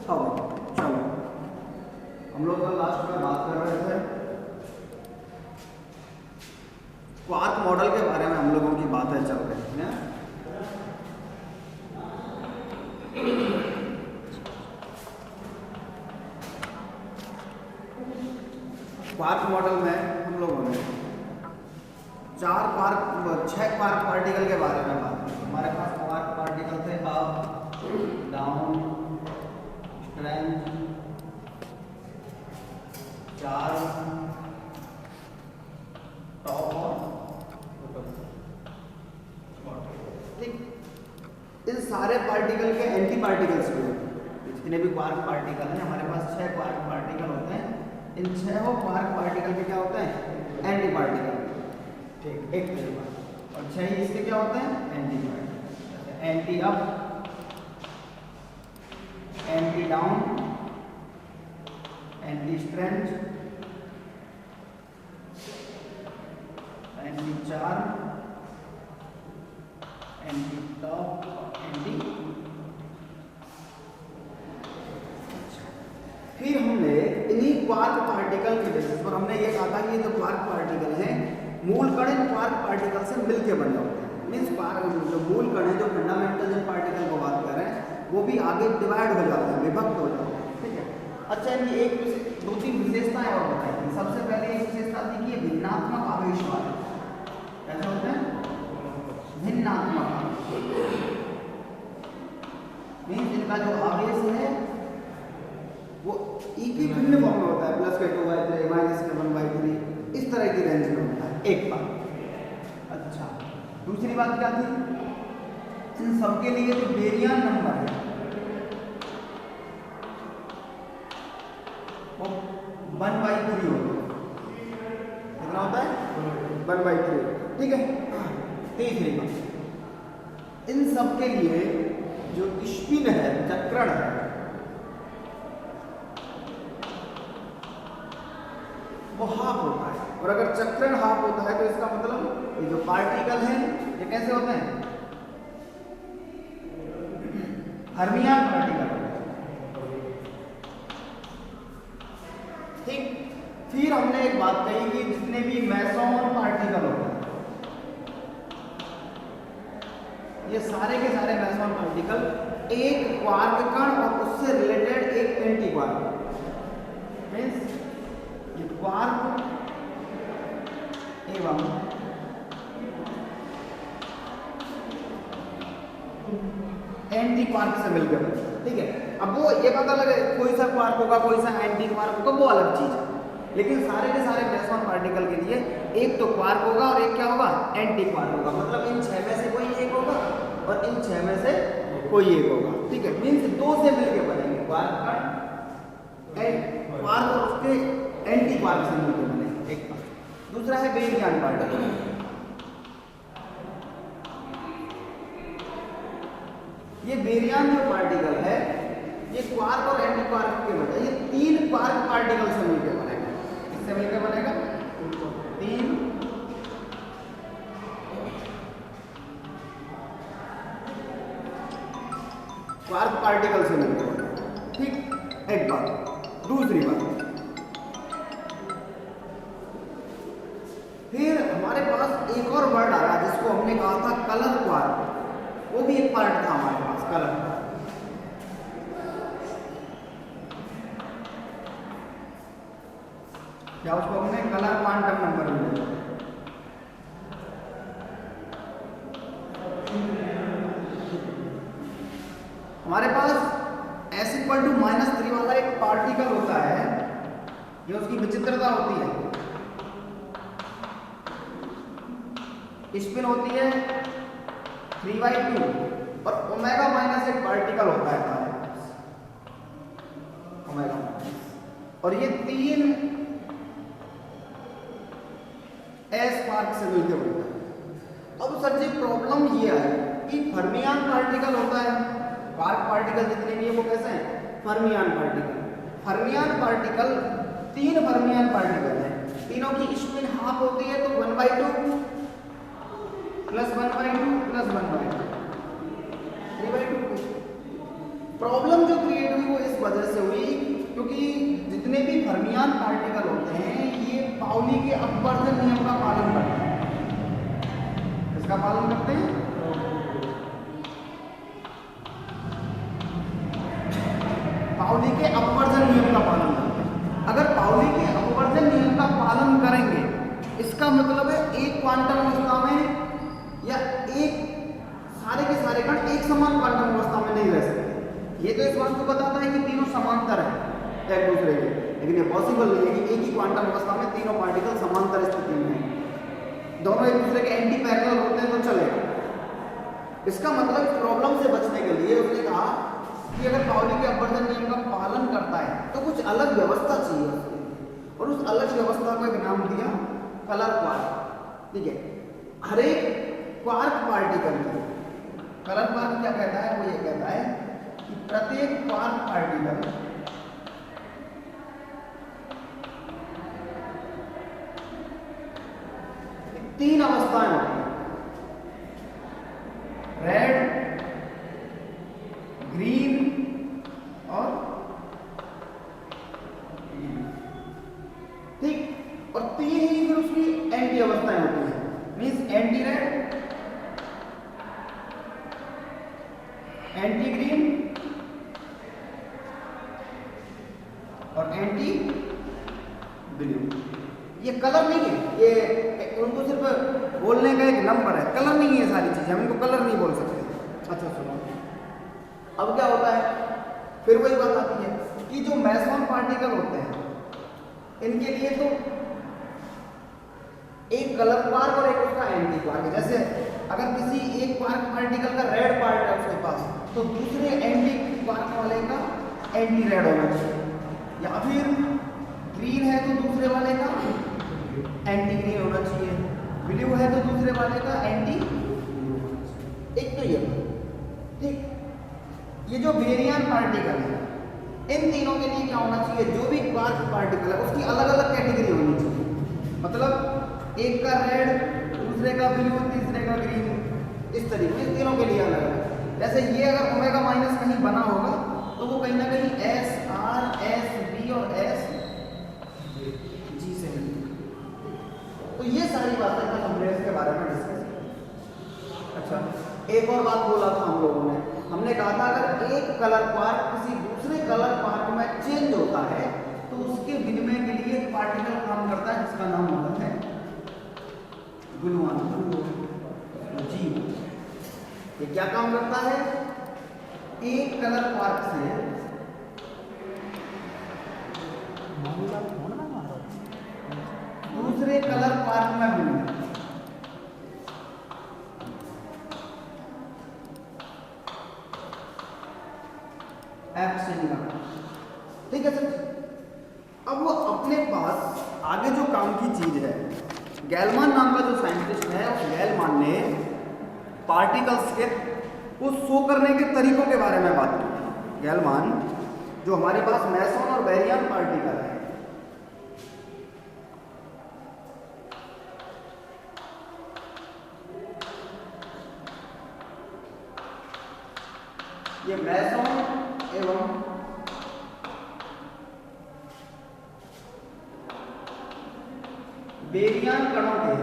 चलो हम लोग कल लास्ट में बात कर रहे थे क्वार्क मॉडल के बारे में, हम लोगों की बातें चल रही हैं। क्वार्क मॉडल में हम लोगों ने 6 क्वार्क पार्टिकल के बारे में बात की। हमारे पास क्वार्क पार्टिकल थे up, down, strength, charge, top और ठीक। इन सारे पार्टिकल के एंटी पार्टिकल्स भी होते हैं। जितने भी क्वार्क पार्टिकल हैं, हमारे पास 6 क्वार्क पार्टिकल होते हैं। इन 6 क्वार्क पार्टिकल के क्या होते हैं? Anti particle. ठीक, एक तरीका। और 6 इसके क्या होते हैं? Anti particle. Anti up, anti down, anti strength, anti charge, anti top, anti. फिर हमने इन्हीं क्वार्क पार्टिकल के बेसिस पर हमने ये कहा था कि ये जो क्वार्क पार्टिकल हैं, मूल कण इन क्वार्क पार्टिकल से मिलके बने होते हैं। मीन्स जो मूल कण है, जो फंडामेंटल जिन पार्टिकल को बात कर रहे हैं, वो भी आगे डिवाइड हो जाते हैं, विभक्त हो जाते हैं। ठीक है। अच्छा, इनकी एक 2-3 विशेषताएं और बताई। सबसे पहले एक विशेषता थी कि ये भिन्नात्मक आवेश वाले कैसे होते हैं? भिन्नात्मक। मीन्स इनका जो आवेश है वो ई की भिन्न फॉर्म में होता है, +2/3 -1/3, इस तरह की रेंज में होता है। एक बात। अच्छा, दूसरी बात क्या थी? इन सबके लिए जो बेरियन नंबर है वो 1/3 होता है। कितना होता है? 1/3। ठीक है। तीसरी बात, इन सबके लिए जो स्पिन है, चक्रण है, वो हाफ होता है। और अगर चक्रण हाफ होता है तो इसका मतलब ये जो पार्टिकल है ये कैसे होते हैं? हर्मियन पार्टिकल। ठीक। फिर हमने एक बात कही कि जितने भी मेसॉन पार्टिकल होते हैं, ये सारे के सारे मेसॉन पार्टिकल एक क्वार्क कण और उससे रिलेटेड एक एंटी क्वार्क, मींस ये क्वार्क एवं एंटी क्वार्क से मिलकर बने। ठीक है। अब वो ये पता लगे कोई सा क्वार्क होगा, कोई सा एंटी क्वार्क होगा, वो अलग चीज है। लेकिन सारे के सारे मेसॉन पार्टिकल के लिए एक तो क्वार्क होगा और एक क्या होगा? एंटी क्वार्क होगा। मतलब इन 6 में से कोई एक होगा और इन 6 में से कोई एक होगा। ठीक है। मीन्स 2 से मिलकर बनेंगे, क्वार्क और उसके एंटी क्वार्क से मिलकर बनेंगे। एक बात। दूसरा है बेरियन पार्टिकल। ये बेरियन जो पार्टिकल है, ये क्वार्क और एंटी क्वार्क के बजाय ये 3 क्वार्क पार्टिकल से मिलकर बनेगा। किससे मिलकर बनेगा? 3 क्वार्क पार्टिकल से मिलकर बनेगा। ठीक, एक बात। दूसरी बात, फिर हमारे पास एक और वर्ड आया जिसको हमने कहा था कलर क्वार्क। वो भी एक पार्ट था हमारे पास, कलर क्वार्क। क्या उसको हमने कलर क्वांटम नंबर में? हमारे पास S = -3 वाला एक पार्टिकल होता है। ये उसकी विचित्रता होती है, स्पिन होती है 3/2 और ओमेगा माइनस एक पार्टिकल होता है हमारे पास, ओमेगा माइनस। और ये 3 S क्वार्क से मिलकर बनता है। अब सर जी प्रॉब्लम ये है कि फर्मियन पार्टिकल होता है, क्वार्क पार्टिकल जितने भी है वो कैसे हैं? Fermion particle. Fermion particle 3 fermion particle हैं, तीनों की स्पिन हाफ होती है, तो 1/2 +1/2 +1/2 3/2। प्रॉब्लम जो क्रिएट हुई वो इस वजह होते हैं? पाउली के अपवर्जन नियम का पालन करते हैं। अगर पाउली के अपवर्जन नियम का पालन करेंगे, इसका मतलब है एक क्वांटम अवस्था में या एक सारे के सारे कण एक समान क्वांटम अवस्था में नहीं रह सकते। ये तो इस बात को बताता है कि तीनों समांतर हैं एक दूसरे के, लेकिन ये पॉसिबल नहीं है कि एक ही क्वांटम अवस्था में तीनों पार्टिकल समांतर स्थिति में हैं। दोनों एक दूसरे के एंटी पैरेलल होते हैं तो चलेगा। इसका मतलब इस प्रॉब्लम से बचने के लिए उसने कहा कि अगर पाउली के अपवर्जन नियम का पालन करता है तो कुछ अलग व्यवस्था चाहिए उसके लिए, और उस अलग व्यवस्था को एक नाम दिया कलर क्वार्क। ठीक है, हर एक क्वार्क पार्टिकल में कलर क्वार्क क्या कहता है? वो ये कहता है कि प्रत्येक क्वार्क पार्टिकल तीन अवस्थाएं होती हैं, रेड, ग्रीन और ठीक, और तीन ही फिर उसकी एंटी अवस्थाएं होती हैं। Means anti red, anti green और एंटी ब्लू। ये कलर नहीं है, ये उनको सिर्फ बोलने का एक नंबर है, कलर नहीं है सारी चीजें, हम इनको कलर नहीं बोल सकते। अच्छा सुनो, अब क्या होता है, फिर वही बात आती है कि जो मैसॉन पार्टिकल होते हैं इनके लिए तो एक कलर क्वार्क और एक उसका एंटी क्वार्क है। जैसे अगर किसी एक क्वार्क पार्टिकल का रेड पार्ट है उसके पास, तो दूसरे एंटी क्वार्क वाले का एंटी रेड होना चाहिए, या फिर ग्रीन है तो दूसरे वाले का एंटी ग्रीन होना चाहिए, ब्लू है तो दूसरे वाले का एंटी ब्लू होना चाहिए। एक तो ये ठीक। ये जो बेरियन पार्टिकल है इन तीनों के लिए क्या होना चाहिए? जो भी क्वार्क पार्टिकल है उसकी अलग अलग कैटेगरी होनी चाहिए। मतलब एक का रेड, दूसरे का ब्लू, तीसरे का ग्रीन, इस तरीके से तीनों के लिए अलग अलग। जैसे ये अगर ओमेगा माइनस कहीं बना होगा तो वो कहीं ना कहीं एस आर, एस बी और एस जी से मिलती है। तो ये सारी बातें कल हमने इसके बारे में डिस्कस की। अच्छा, एक और बात बोला था हम लोगों ने, हमने कहा था अगर एक कलर क्वार्क किसी दूसरे कलर क्वार्क में चेंज होता है तो उसके विनिमय के लिए एक पार्टिकल काम करता है जिसका नाम होता है ग्लूऑन, जी। ये क्या काम करता है? एक कलर क्वार्क से दूसरे कलर क्वार्क में मिलना, ठीक है सर। अब वो अपने पास आगे जो काम की चीज है, गैलमान नाम का जो साइंटिस्ट है, उस गैलमान ने पार्टिकल्स के को शो करने के तरीकों के बारे में बात की। गैलमान जो हमारे पास मैसॉन और बेरियन पार्टिकल है, ये मैसॉन एवं बेरियन कणों के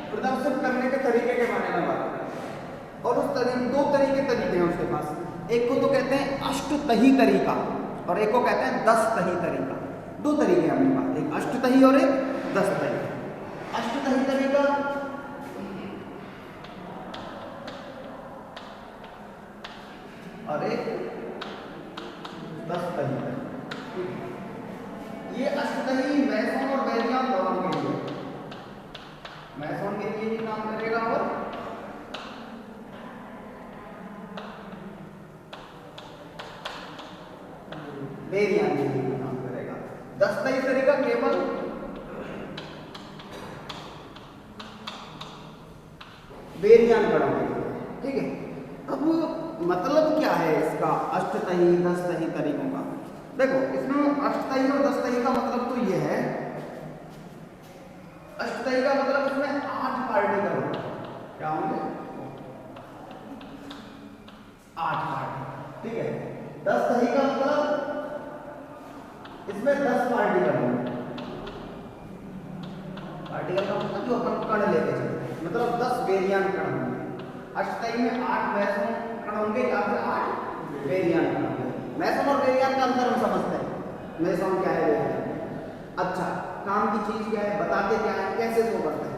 प्रदर्शित करने के तरीके के बारे में बात करें। और उस दो तरीके हैं उसके पास। एक को तो कहते हैं अष्टतही तरीका और एक को कहते हैं 10 तरीका। दो तरीके हैं अपने पास, एक अष्टतही और एक 10 तरीका। अष्टतही तरीका और एक 10 तरीका। ये अष्टतही मैसॉन और बेरियन दोनों के लिए, मैसॉन के लिए भी काम करेगा और बेरियन के लिए भी काम करेगा। 10 तरीका केवल बेरियन कणों के लिए, ठीक है। अब मतलब क्या है इसका अष्टतही 10 तरीकों का? देखो, इसमें अष्टतही और 10 का मतलब तो ये है, अष्टतही का मतलब इसमें 8 पार्टिकल होंगे। क्या होंगे? 8 पार्टिकल, ठीक है। 10 का मतलब उसमें 10 पार्टिकल होंगे। पार्टिकल का मतलब जो अपन कण लेके चलते हैं, मतलब 10 बेरियन कण होंगे। अष्टई में 8 मैसोन कण होंगे या फिर 8 बेरियन कण होंगे। मैसोन और बेरियन का अंतर हम समझते हैं, मैसोन क्या है बेरियन। अच्छा, काम की चीज क्या है, बताते क्या है, कैसे शो करते हैं।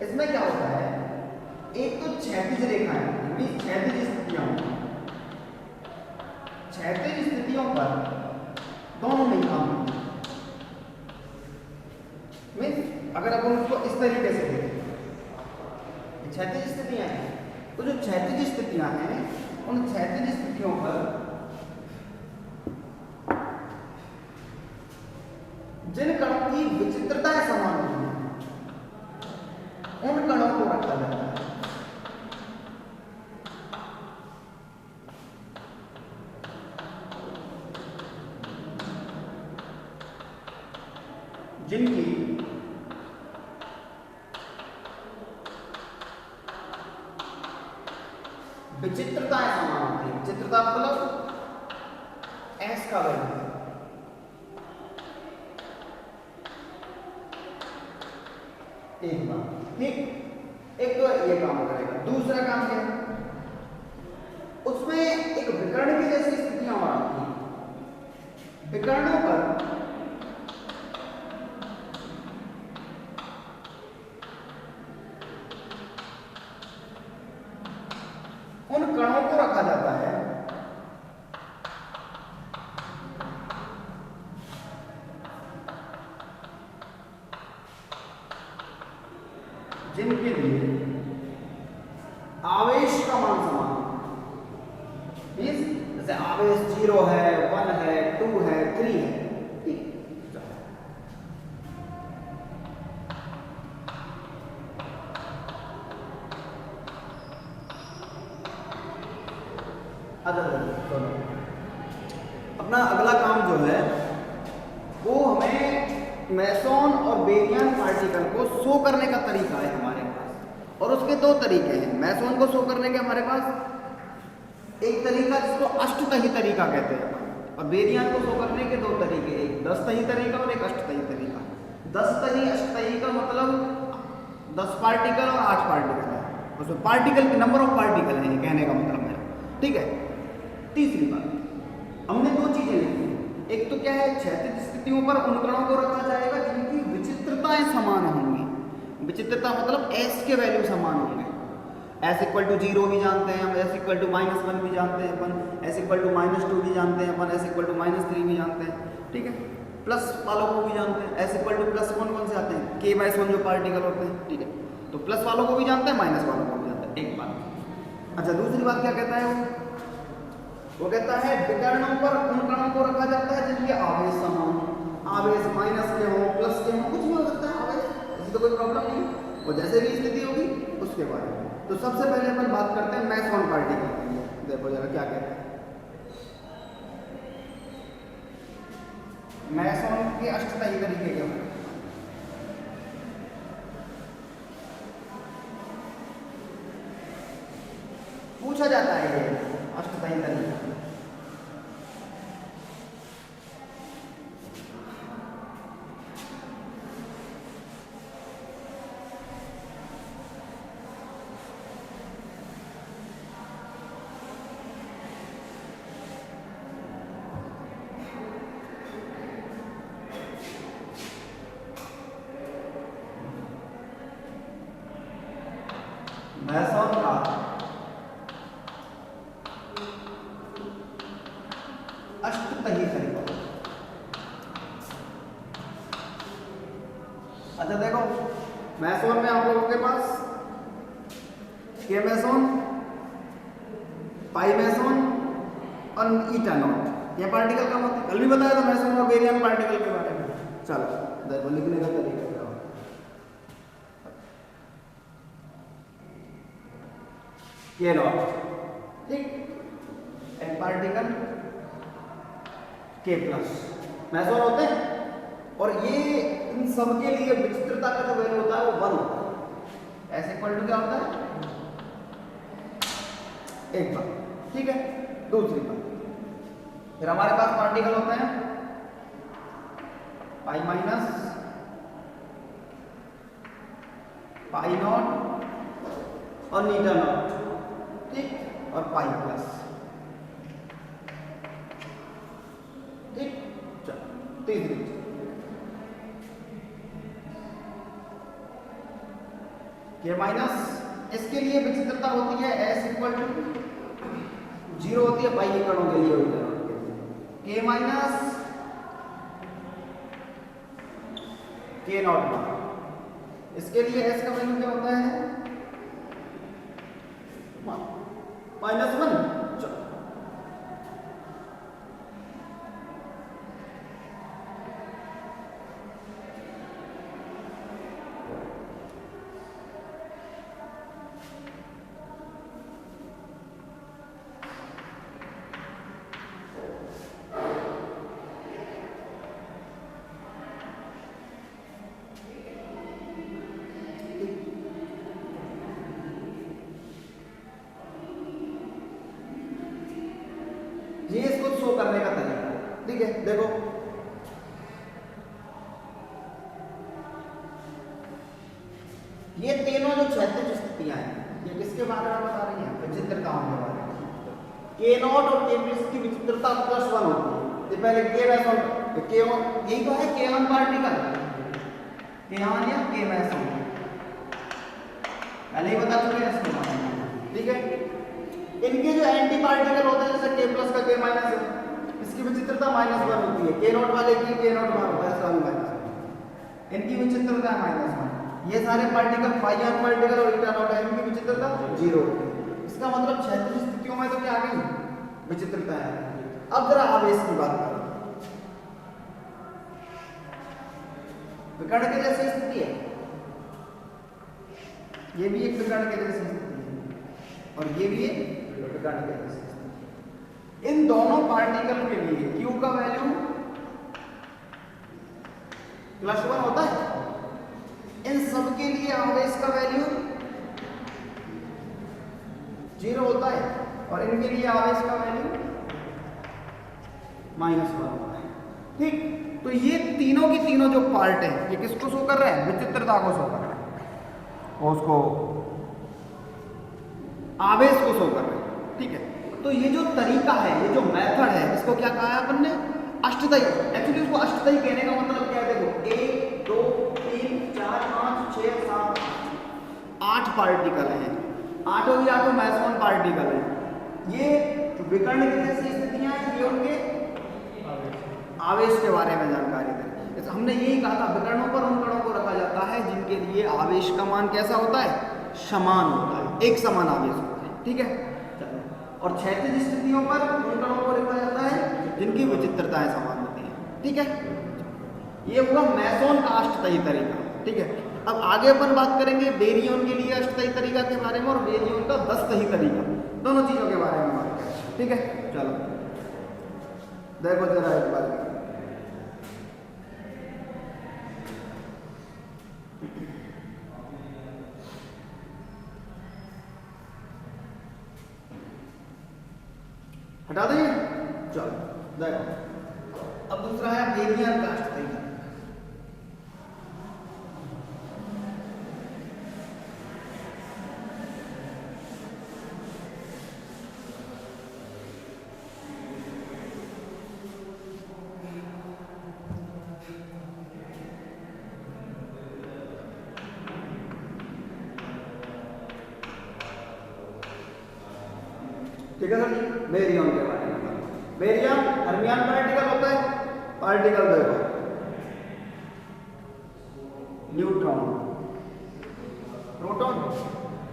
इसमें क्या होता है, एक तो क्षैतिज रेखाएं, क्षैतिज स्थितियां, क्षैतिज स्थितियों पर दोनों में काम होता है। मीन्स अगर अपन उसको इस तरीके से देखें, क्षैतिज स्थितियां हैं, तो जो क्षैतिज स्थितियां हैं उन क्षैतिज स्थितियों पर जिन कणों की विचित्रताएं समान होती हैं उन कणों को रखा जाता है। जिनकी विचित्रताएं समान होती है। विचित्रता मतलब एस का वैल्यू। एक बार ठीक, एक तो ये काम करेगा। दूसरा काम क्या है, उसमें एक विकर्ण की जैसी स्थितियां और आती हैं। विकर्णों पर उन कणों को रखा जाता है जिनके लिए आवेश का मान समान, जैसे आवेश 0 है, 1 है, 2 है, 3 है। ठीक, अपना अगला काम जो है वो हमें मैसोन और बेरियन पार्टिकल को शो करने का तरीका है हमारे पास। और उसके दो तरीके हैं मैसोन को शो करने के हमारे पास। एक तरीका जिसको अष्टतही तरीका कहते हैं, और बेरियन को शो करने के दो तरीके, एक 10 तरीका और एक अष्टतही तरीका। 10 अष्टतही का मतलब 10 पार्टिकल और 8 पार्टिकल है, उसमें पार्टिकल के नंबर ऑफ पार्टिकल है, कहने का मतलब है। ठीक है, तीसरी बात, हमने दो चीजें लिखी। एक तो क्या है, क्षैतिज स्थितियों पर उन कणों को रखा जाएगा जिनकी विचित्रताएं समान होंगी। विचित्रता मतलब एस के वैल्यू समान होंगे। एस इक्वल टू 0 भी जानते हैं हम, एस इक्वल टू -1 भी जानते हैं अपन, एस इक्वल टू -2 भी जानते हैं अपन, एस इक्वल टू -3 भी जानते हैं। ठीक है, प्लस वालों को भी जानते हैं। एस इक्वल टू +1 कौन से आते हैं, k/1 जो पार्टिकल होते हैं। ठीक है, तो प्लस वालों को भी जानते हैं, माइनस वालों को भी जानते हैं। एक बात। अच्छा, दूसरी बात क्या कहता है वो कहता है विकर्णों पर उन कणों को रखा जाता है जिनके आवेश समान, आवेश माइनस के हो, प्लस के हो, कुछ भी हो सकता है आवेश, ऐसी तो कोई प्रॉब्लम नहीं। और जैसे भी स्थिति होगी उसके बारे में। तो सबसे पहले अपन बात करते हैं मैसोन पार्टिकल की। देखो जरा क्या कहते हैं मैसोन के अष्टतही तरीके के बारे में। पूछा जाता है ये अष्टतही तरीका। मैसोन का अष्टतही तरीका। अच्छा देखो, मैसोन में आप लोगों के पास के मैसोन, पाई मैसोन और ईटा नॉट ये पार्टिकल का मतलब कल भी बताया था मैसोन और बेरियन पार्टिकल के बारे में। चलो देखो लिखने का तरीका क्या हो। के नॉट, ठीक, एक पार्टिकल के प्लस मैसोन होते हैं। और ये इन सब के लिए विचित्रता का जो वैल्यू होता है वो 1 होता है। ऐसे इक्वल टू क्या होता है, एक बार। ठीक है, दूसरी बात, फिर हमारे पास पार्टिकल होते हैं पाई माइनस पाई नॉट और नीटा नॉट, ठीक, और पाई प्लस, ठीक। चलो तीसरी के माइनस, इसके लिए विचित्रता होती है एस इक्वल टू 0 होती है पाई कणों के लिए होता है के माइनस के नॉट, इसके लिए एस का वैल्यू क्या होता है -1। ये इसको शो करने का तरीका, ठीक है। देखो ये तीनों जो क्षैतिज स्थितियां हैं ये किसके बारे में बता रही हैं? विचित्रताओं के बारे में। के नॉट और के प्लस की विचित्रता +1 होती है। तो पहले के मैसन के यही तो है के वन पार्टिकल, के वन या के मैसन पहले ही बता चुके हैं इसको, ठीक है। इनके जो एंटी पार्टिकल होते हैं जैसे के प्लस का के माइनस है, इसकी विचित्रता -1 होती है। के नॉट वाले की के नॉट बार होता है इसका माइनस, इनकी विचित्रता है -1। ये सारे पार्टिकल पाई आर पार्टिकल और ईटा नॉट है, इनकी विचित्रता 0 होती है। इसका मतलब क्षैतिज स्थितियों में तो क्या आ गई विचित्रता है। अब जरा आवेश की बात करें, विकर्ण के जैसी स्थिति है, ये भी एक विकर्ण के जैसी स्थिति है और ये भी एक विकर्ण के जैसी स्थिति है। इन दोनों पार्टिकल के लिए Q का वैल्यू +1 होता है, इन सब के लिए आवेश का वैल्यू 0 होता है और इनके लिए आवेश का वैल्यू -1 होता है, ठीक। तो ये तीनों की तीनों जो पार्ट है ये किसको शो कर रहे हैं? विचित्रता को शो कर रहे हैं और उसको आवेश को शो कर रहे हैं, ठीक है। तो ये जो तरीका है, ये जो मेथड है, इसको क्या कहा है अपन ने? अष्टदयी। एक्चुअली इसको अष्टदयी कहने का मतलब क्या है? देखो 1 2 3 4 5 6 7 8 पार्टिकल हैं, आठों की आठों मैसोन पार्टिकल हैं। ये विकर्ण की जैसी स्थितियां हैं, ये उनके आवेश के बारे में जानकारी दें। हमने यही कहा था विकर्णों पर उन कणों को रखा जाता है जिनके लिए आवेश का मान कैसा होता है? समान होता है, एक समान आवेश होता है, ठीक है। चलो, और क्षैतिज स्थितियों पर उन कणों को रखा जाता है जिनकी विचित्रताएं समान होती हैं, ठीक है। ये हुआ मैसोन का अष्टदयी तरीका, ठीक है। अब आगे अपन बात करेंगे बेरियन के लिए अष्टदयी तरीका के बारे में और बेरियन का 10 तरीका, दोनों चीजों के बारे में बात करें, ठीक है। चलो देखो जरा एक बार हटा देंगे। चलो देखो अब दूसरा है बेरियन का अष्टदयी। ठीक है सर जी, बेरियन के बारे में। बेरियन हर्मियन पार्टिकल होता है, पार्टिकल देखो न्यूट्रॉन, प्रोटॉन।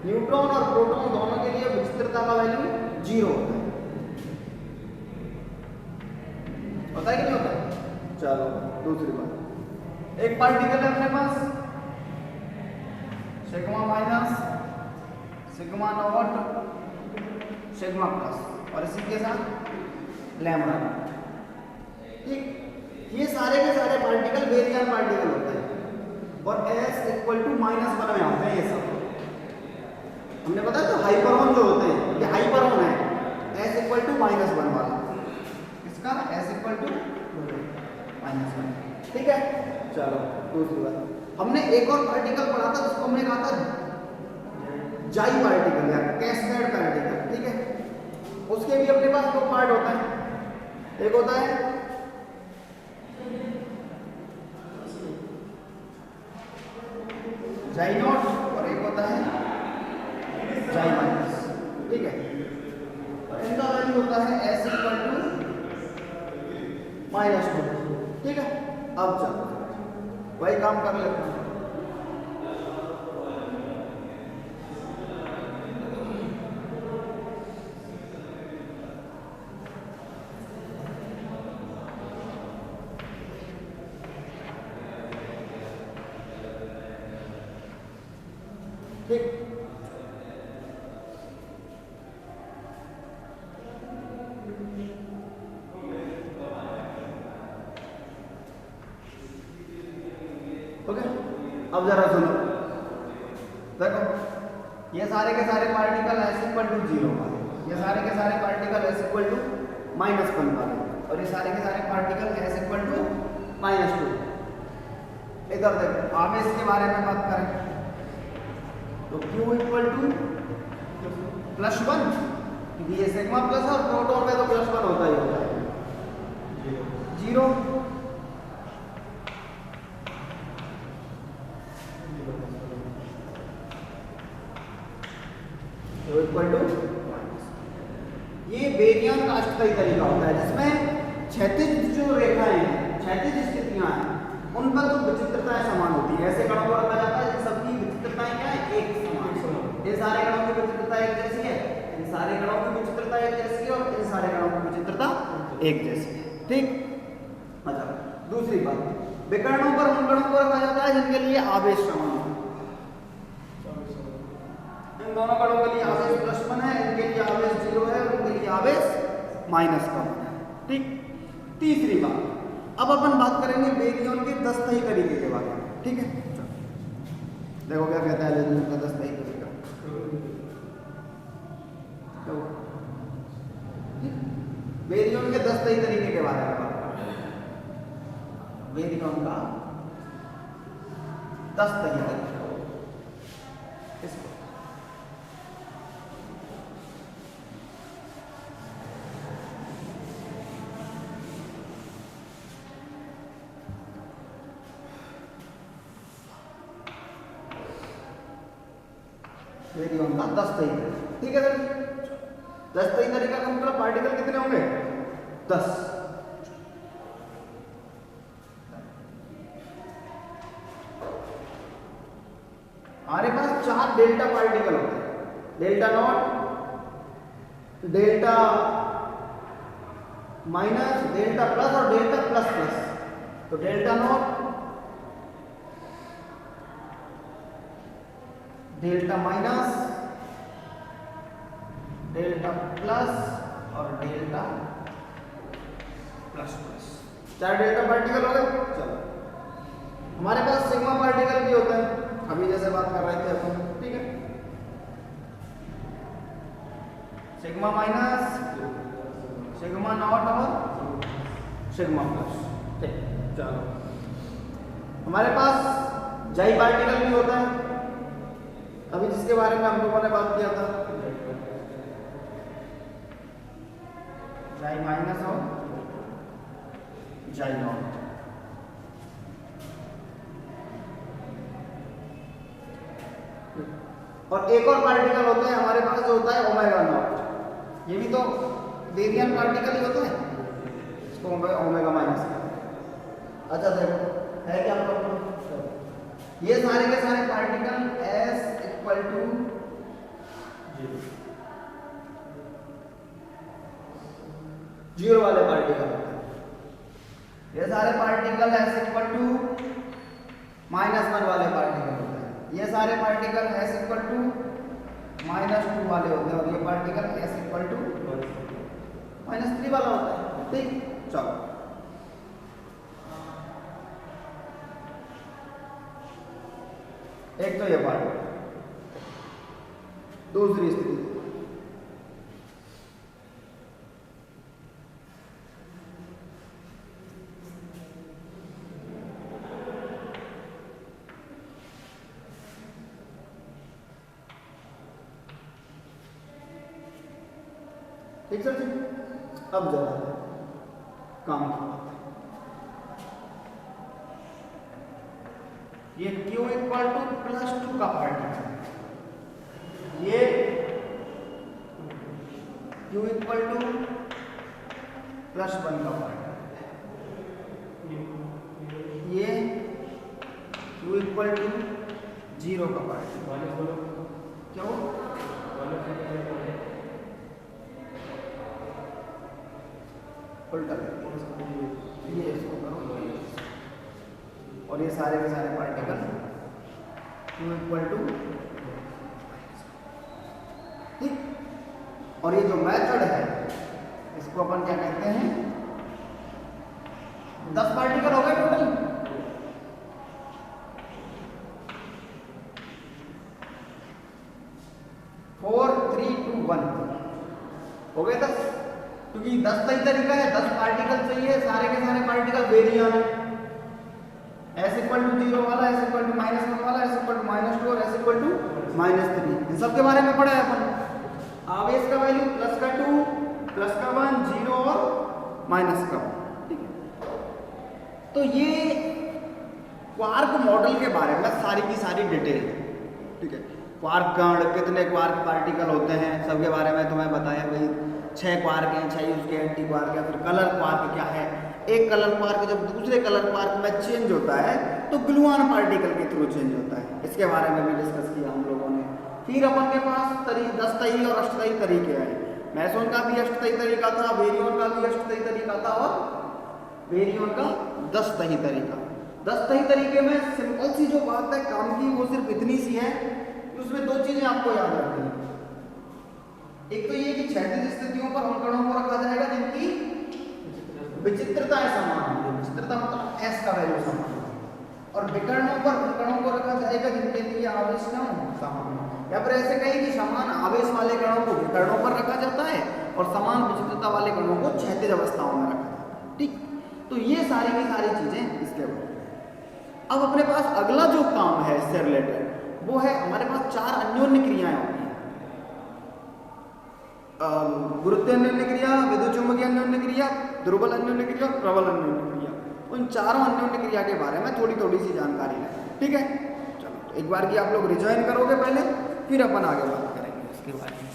न्यूट्रॉन और प्रोटॉन दोनों के लिए विचित्रता का वैल्यू 0 होता है कि नहीं होता है? चलो दूसरी बात, एक पार्टिकल है अपने पास sigma minus sigma naught sigma plus और इसी के साथ लैम्डा, ठीक। ये सारे के सारे पार्टिकल बेरियन पार्टिकल होते हैं और S = -1 में आते हैं। ये सब हमने बताया तो हाइपरऑन जो होते हैं ये हाइपरऑन है, S = -1 वाला, इसका S = -1। ठीक है। चलो दूसरी बात, हमने एक और पार्टिकल पढ़ा था जिसको हमने कहा था जाई पार्टिकल या कैस्केड पार्टिकल, ठीक है। उसके भी अपने पास दो पार्ट होता है, एक होता है जाई नॉट और एक होता है जाई माइनस, ठीक है। और इनका वैल्यू होता है s इक्वल टू -2, ठीक है। अब चलो वही काम कर लेते हैं। ठीक, ओके। अब जरा सुनो, देखो ये सारे के सारे पार्टिकल s इक्वल टू 0 वाले, ये सारे के सारे पार्टिकल s इक्वल टू -1 वाले, और ये सारे के सारे पार्टिकल s इक्वल टू -2। इधर देखो आवेश के बारे में बात करें तो Q इक्वल टू +1, क्योंकि ये सिग्मा प्लस और प्रोटॉन में तो +1 होता ही होता है, 0। इक्वल टू, ये बेरियन कास्ट का ही तरीका होता है जिसमें क्षैतिज जो रेखाएं हैं, क्षैतिज स्थितियां हैं, उन पर तो विचित्रताएं समान होती है। ऐसे कणों को रखा जाता है जिन सबकी विचित्रताएं क्या है, एक समान। ये सारे कणों की विचित्रता एक जैसी है, इन सारे कणों की विचित्रता एक जैसी है, और इन सारे कणों की विचित्रता एक जैसी है, ठीक। अच्छा, दूसरी बात, विकर्णों पर उन कणों को रखा जाता है जिनके लिए आवेश समान है। इन दोनों कणों के लिए आवेश +1 है, इनके लिए आवेश 0 है, और इनके लिए आवेश -1 है, ठीक। तीसरी बात, अब अपन बात करेंगे बेरियन के 10 तरीके के बारे में, ठीक है। देखो क्या कहता है बेरियन का 10 तरीका, बेरियन के 10 तरीके के बारे में बात करें। बेरियन का 10 तरीका, बेरियन का 10 तरीका, ठीक है सर। 10 तरीका का मतलब पार्टिकल कितने होंगे, 10। हमारे पास 4 डेल्टा पार्टिकल होते हैं, delta naught, delta minus, delta plus और डेल्टा प्लस प्लस। तो delta naught, delta minus, delta plus और delta plus plus, 4 delta particle हो गए। चलो, हमारे पास सिग्मा पार्टिकल भी होता है, अभी जैसे बात कर रहे थे अपन, ठीक है। सिग्मा माइनस, सिग्मा नॉट और सिग्मा प्लस, ठीक। चलो, हमारे पास जाई पार्टिकल भी होता है, अभी जिसके बारे में हम लोगों ने बात किया था, जाई माइनस और जाई नॉट। और एक और पार्टिकल होता है हमारे पास जो होता है ओमेगा नॉट, ये भी तो बेरियन पार्टिकल ही होता है, इसको ओमेगा माइनस। अच्छा देखो है क्या प्रॉब्लम, ये सारे के सारे पार्टिकल s इक्वल टू 0 वाले पार्टिकल होते हैं। ये सारे पार्टिकल s इक्वल टू -1 वाले पार्टिकल होते हैं। ये सारे पार्टिकल s इक्वल टू -2 वाले होते हैं, और ये पार्टिकल s इक्वल टू -3 वाला होता है, ठीक। चलो, एक तो ये पार्ट, दूसरी स्थिति, ठीक सर जी। अब जरा काम की बात, ये Q इक्वल टू +2 का पार्टिकल, ये Q इक्वल टू +1 का पार्टिकल, ये Q इक्वल टू 0 का पार्टिकल। क्यों? उल्टा ये इसको करो, और ये सारे के सारे पार्टिकल Q इक्वल टू, ठीक। और ये जो मेथड है इसको अपन क्या कहते हैं, 10 पार्टिकल हो गए टोटल। फोर 3 2 1 हो गए 10, क्योंकि 10 सही तरीका है, 10 पार्टिकल चाहिए, सारे के सारे पार्टिकल वेरियन है। S इक्वल टू 0 वाला, S इक्वल टू -1 वाला, S इक्वल टू -2 और S इक्वल टू -3, इन सब के बारे में पढ़ा है अपन। आवेश का वैल्यू प्लस का 2, प्लस का 1, 0 और माइनस का 1, ठीक है। तो ये क्वार्क मॉडल के बारे में सारी की सारी डिटेल, ठीक है। क्वार्क कण, कितने क्वार्क पार्टिकल होते हैं, सबके बारे में तुम्हें बताया भाई। 6 क्वार्क हैं, 6 उसके एंटी क्वार्क है। फिर कलर क्वार्क क्या है, एक कलर क्वार्क जब दूसरे कलर क्वार्क में चेंज होता है तो ग्लूऑन पार्टिकल के थ्रू चेंज होता है, इसके बारे में भी डिस्कस किया हम लोगों ने। फिर अपन के पास 10 और अष्टतही तरीके हैं। मैसोन का भी अष्टतही तरीका था, वेरियन का भी अष्टतही तरीका था, और वेरियन का 10 तही तरीका। 10 तही तरीके में सिंपल सी जो बात है काम की, वो सिर्फ इतनी सी है कि उसमें 2 चीजें आपको याद रखनी है। एक तो ये कि क्षैतिज स्थितियों पर उन कणों को रखा जाएगा जिनकी विचित्रताएं समान है। विचित्रता मतलब S का वैल्यू समान है। और विकर्णों पर उन कणों को रखा जाएगा जिनके लिए आवेश न हो समान, या फिर ऐसे कहें कि समान आवेश वाले कणों को विकर्णों पर रखा जाता है और समान विचित्रता वाले कणों को क्षैतिज अवस्थाओं में रखा जाता है, ठीक। तो ये सारी की सारी चीजें इसके बाद। अब अपने पास अगला जो काम है इससे रिलेटेड, वो है हमारे पास 4 अन्योन्य क्रियाएं होती हैं। गुरुत्वीय अन्योन्य क्रिया, विद्युत चुम्बकीय अन्योन्य क्रिया, दुर्बल अन्योन्य क्रिया और प्रबल अन्योन्य क्रिया। उन चारों अन्योन्य क्रिया के बारे में थोड़ी सी जानकारी लें, ठीक है। चलो, एक बार की आप लोग रिजॉइन करोगे पहले, फिर अपन आगे बात करेंगे इसके बारे में।